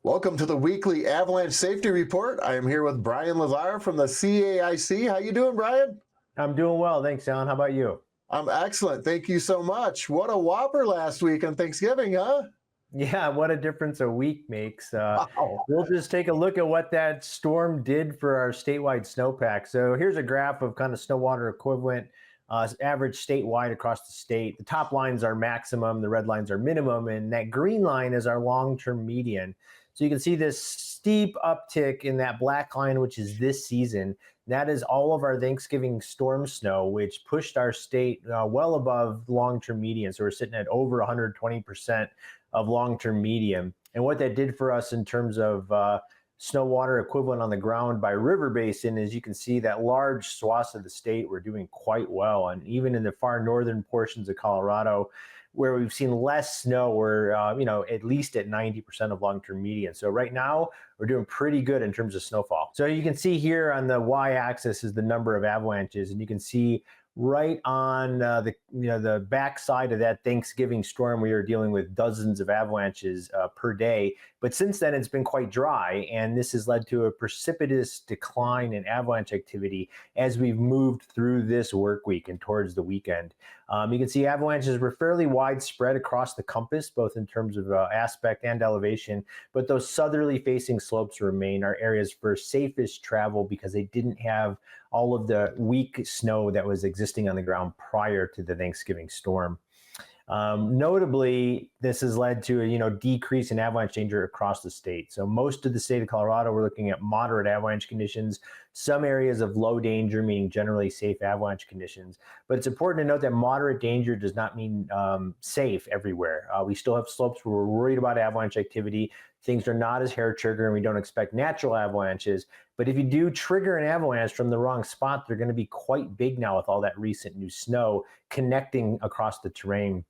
Welcome to the weekly Avalanche Safety Report. I am here with Brian Lazar from the CAIC. How you doing, Brian? I'm doing well. Thanks, Alan. How about you? I'm excellent. Thank you so much. What a whopper last week on Thanksgiving, huh? Yeah, what a difference a week makes. Wow. We'll just take a look at what that storm did for our statewide snowpack. So here's a graph of kind of snow water equivalent average statewide across the state. The top lines are maximum, the red lines are minimum, and that green line is our long-term median. So you can see this steep uptick in that black line, which is this season. That is all of our Thanksgiving storm snow, which pushed our state well above long-term median. So we're sitting at over 120% of long-term median. And what that did for us in terms of snow water equivalent on the ground by river basin is you can see that large swaths of the state were doing quite well. And even in the far northern portions of Colorado, where we've seen less snow, we're at least at 90% of long-term median. So right now, we're doing pretty good in terms of snowfall. So you can see here on the y-axis is the number of avalanches, and you can see right on the backside of that Thanksgiving storm, we were dealing with dozens of avalanches per day. But since then, it's been quite dry, and this has led to a precipitous decline in avalanche activity as we've moved through this work week and towards the weekend. You can see avalanches were fairly widespread across the compass, both in terms of aspect and elevation, but those southerly facing slopes remain our areas for safest travel because they didn't have all of the weak snow that was existing on the ground prior to the Thanksgiving storm. Notably, this has led to a decrease in avalanche danger across the state. So most of the state of Colorado, we're looking at moderate avalanche conditions, some areas of low danger, meaning generally safe avalanche conditions. But it's important to note that moderate danger does not mean safe everywhere. We still have slopes where we're worried about avalanche activity. Things are not as hair trigger, and we don't expect natural avalanches. But if you do trigger an avalanche from the wrong spot, they're going to be quite big now with all that recent new snow connecting across the terrain.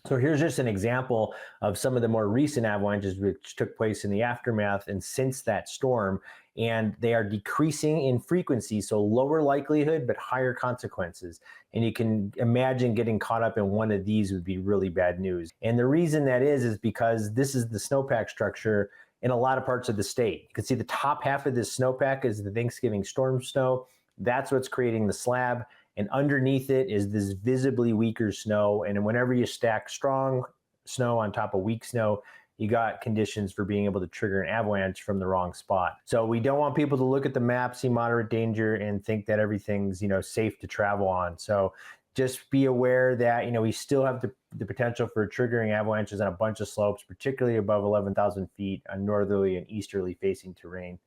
So here's just an example of some of the more recent avalanches which took place in the aftermath and since that storm, and they are decreasing in frequency, so lower likelihood but higher consequences. And you can imagine getting caught up in one of these would be really bad news. And the reason that is because this is the snowpack structure in a lot of parts of the state. You can see the top half of this snowpack is the Thanksgiving storm snow. That's what's creating the slab. And underneath it is this visibly weaker snow. And whenever you stack strong snow on top of weak snow, you got conditions for being able to trigger an avalanche from the wrong spot. So we don't want people to look at the map, see moderate danger, and think that everything's safe to travel on. So just be aware that we still have the potential for triggering avalanches on a bunch of slopes, particularly above 11,000 feet on northerly and easterly facing terrain.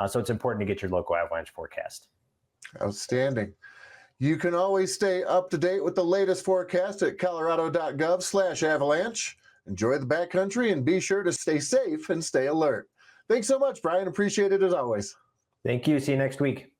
So it's important to get your local avalanche forecast. Outstanding. You can always stay up to date with the latest forecast at colorado.gov/avalanche. Enjoy the backcountry and be sure to stay safe and stay alert. Thanks so much, Brian. Appreciate it as always. Thank you. See you next week.